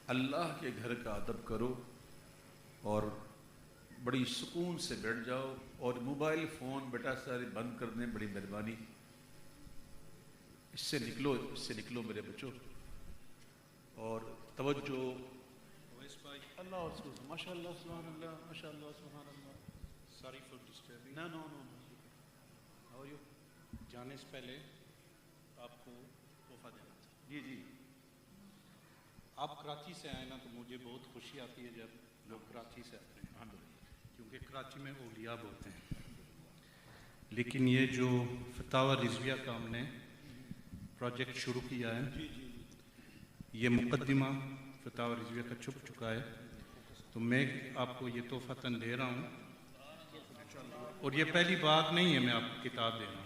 اللہ کے گھر کا ادب کرو اور بڑی سکون سے بیٹھ جاؤ، اور موبائل فون بیٹا سارے بند کر دیں، بڑی مہربانی، اس سے نکلو میرے بچوں، اور توجہ۔ اللہ ماشاء اللہ سبحان اللہ ماشاء اللہ سبحان اللہ۔ Sorry for disturbing. Now how you? جانے سے پہلے آپ کو تحفہ دینا تھا۔ جی آپ کراچی سے آئے نا تو مجھے بہت خوشی آتی ہے جب لوگ کراچی سے آتے ہیں، کیونکہ کراچی میں اولیاء بہت ہیں۔ لیکن یہ جو فتاوی رضویہ کا ہم نے پروجیکٹ شروع کیا ہے، یہ مقدمہ فتاوی رضویہ کا چھپ چکا ہے، تو میں آپ کو یہ تحفہ دے رہا ہوں، اور یہ پہلی بات نہیں ہے میں آپ کو کتاب دے رہا ہوں۔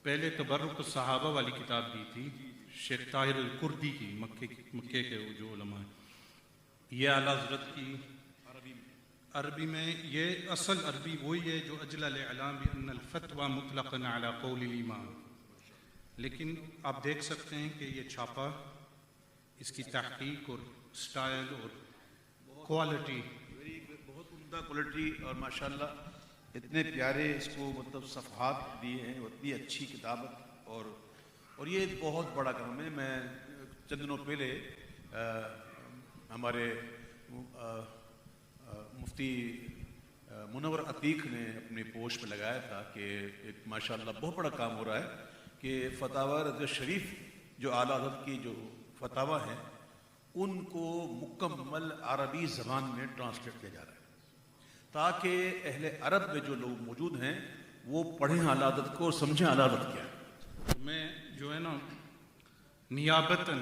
پہلے تبرک الصحابہ والی کتاب دی تھی شیخ طاہر الکردی کی، مکے کے جو علماء ہیں، یہ اعلیٰ حضرت کی عربی میں، یہ اصل عربی وہی ہے جو اجل الاعلام بان الفتوى مطلقا على قول الامام، لیکن آپ دیکھ سکتے ہیں کہ یہ چھاپا، اس کی تحقیق اور سٹائل اور کوالٹی بہت عمدہ کوالٹی، اور ماشاءاللہ اتنے پیارے اس کو مطلب صفحات دیے ہیں، اتنی اچھی کتابت، اور یہ بہت بڑا کام ہے۔ میں چند دنوں پہلے ہمارے مفتی منور عتیق نے اپنی پوسٹ پہ لگایا تھا کہ ایک ماشاءاللہ بہت بڑا کام ہو رہا ہے کہ فتاوی رضویہ شریف جو اعلیٰ حضرت کی جو فتاوی ہیں ان کو مکمل عربی زبان میں ٹرانسلیٹ کیا جا رہا ہے، تاکہ اہل عرب میں جو لوگ موجود ہیں وہ پڑھیں اعلیٰ حضرت کو اور سمجھیں اعلیٰ حضرت کیا ہے۔ میں جو ہے نا نیابتاً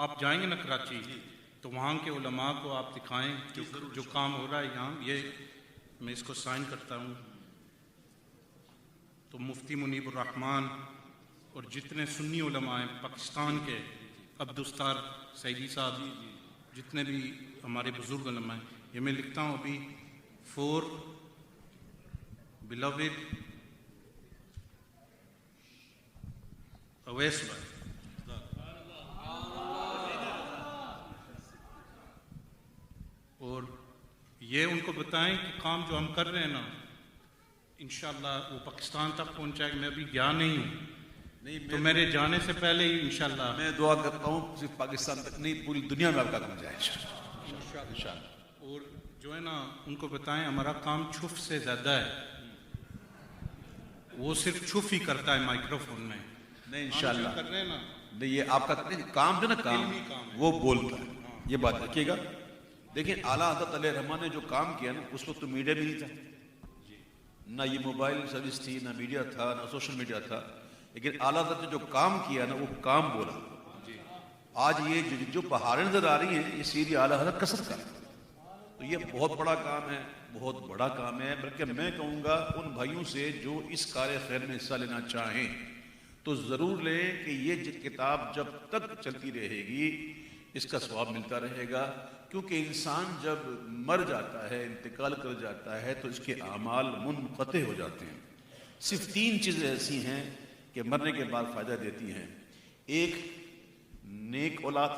آپ جائیں گے نا کراچی تو وہاں کے علماء کو آپ دکھائیں جو کام ہو رہا ہے یہاں، یہ میں اس کو سائن کرتا ہوں، تو مفتی منیب الرحمان اور جتنے سنی علماء ہیں پاکستان کے، عبدالستار سعیدی صاحب، جتنے بھی ہمارے بزرگ علماء ہیں، یہ میں لکھتا ہوں ابھی فور beloved اویس بھائی، اور یہ ان کو بتائیں کہ کام جو ہم کر رہے ہیں نا انشاءاللہ وہ پاکستان تک پہنچائے گا۔ میں ابھی گیا نہیں ہوں، تو میرے جانے سے پہلے ہی انشاءاللہ میں دعا کرتا ہوں صرف پاکستان تک نہیں پوری دنیا میں آپ کا کام جائے انشاءاللہ۔ اور جو ہے نا ان کو بتائیں ہمارا کام چھف سے زیادہ ہے، وہ صرف چھف ہی کرتا ہے مائکرو فون میں، نہیں انشاءاللہ کر رہے ہیں نا، نہیں یہ آپ کا کام جو نا کام وہ بولتا ہے، یہ بات رکھیے گا۔ دیکھیں اعلیٰ حضرت علیہ الرحمٰن نے جو کام کیا نا اس وقت تو میڈیا بھی نہیں تھا، نہ یہ موبائل سروس تھی، نہ میڈیا تھا، نہ سوشل میڈیا تھا، لیکن اعلیٰ حضرت نے جو کام کیا نا وہ کام بولا۔ آج یہ جو پہاڑیں نظر آ رہی ہیں یہ سیدھی اعلیٰ حضرت کثرت کا، تو یہ بہت بڑا کام ہے، بہت بڑا کام ہے۔ بلکہ میں کہوں گا ان بھائیوں سے جو اس کار خیر میں حصہ لینا چاہیں تو ضرور لیں کہ یہ کتاب جب تک چلتی رہے گی اس کا ثواب ملتا رہے گا، کیونکہ انسان جب مر جاتا ہے، انتقال کر جاتا ہے تو اس کے اعمال منقطع ہو جاتے ہیں۔ صرف 3 چیزیں ایسی ہیں کہ مرنے کے بعد فائدہ دیتی ہیں، ایک نیک اولاد،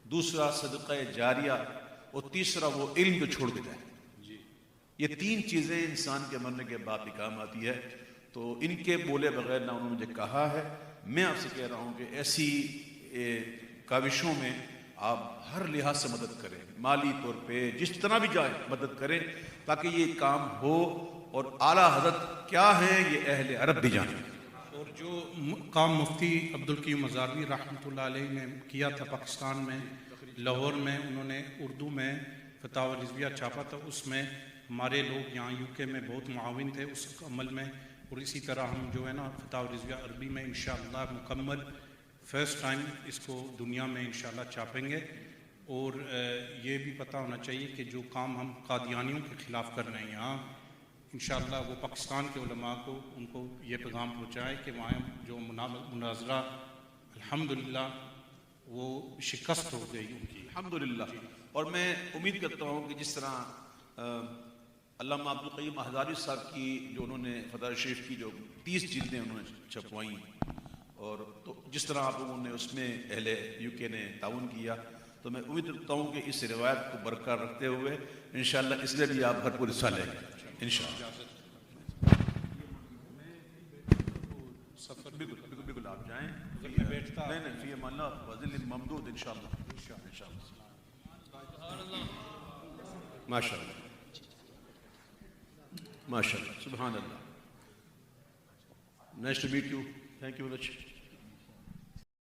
دوسرا صدقہ جاریہ، اور تیسرا وہ علم جو چھوڑ دیتا ہے۔ یہ 3 چیزیں انسان کے مرنے کے بعد بھی کام آتی ہے، تو ان کے بولے بغیر نہ انہوں نے مجھے کہا ہے۔ میں آپ سے کہہ رہا ہوں کہ ایسی کاوشوں میں آپ ہر لحاظ سے مدد کریں، مالی طور پہ جس طرح بھی جائیں مدد کریں، تاکہ یہ کام ہو اور اعلیٰ حضرت کیا ہیں یہ اہل عرب بھی جانیں۔ اور جو کام مفتی عبدالقیوم مزاروی رحمۃ اللہ علیہ نے کیا تھا پاکستان میں، لاہور میں، انہوں نے اردو میں فتاوی رضویہ چھاپا تھا، اس میں ہمارے لوگ یہاں یو کے میں بہت معاون تھے اس عمل میں، اور اسی طرح ہم جو ہے نا فتاوی رضویہ عربی میں انشاءاللہ مکمل فرسٹ ٹائم اس کو دنیا میں انشاءاللہ چھاپیں گے۔ اور یہ بھی پتہ ہونا چاہیے کہ جو کام ہم قادیانیوں کے خلاف کر رہے ہیں یہاں، انشاءاللہ وہ پاکستان کے علماء کو ان کو یہ پیغام پہنچائے کہ وہاں جو مناظرہ الحمدللہ وہ شکست ہو گئی ان کی الحمدللہ۔ اور میں امید کرتا ہوں کہ جس طرح علامہ عبدالقیوم ہزاری صاحب کی جو انہوں نے فتاوی شریف کی جو 30 جلدیں انہوں نے چھپوائیں، اور تو جس طرح آپ لوگوں نے اس میں اہل یو کے نے تعاون کیا، تو میں امید رکھتا ہوں کہ اس روایت کو برقرار رکھتے ہوئے انشاءاللہ اس میں بھی آپ بھرپور حصہ لیں گے انشاءاللہ. سفر بالکل بالکل آپ جائیں. میں بیٹھتا نہیں فی امان اللہ وذل ممدود انشاءاللہ. ماشاء اللہ ماشاء اللہ سبحان اللہ. Nice to meet you. Thank you very much.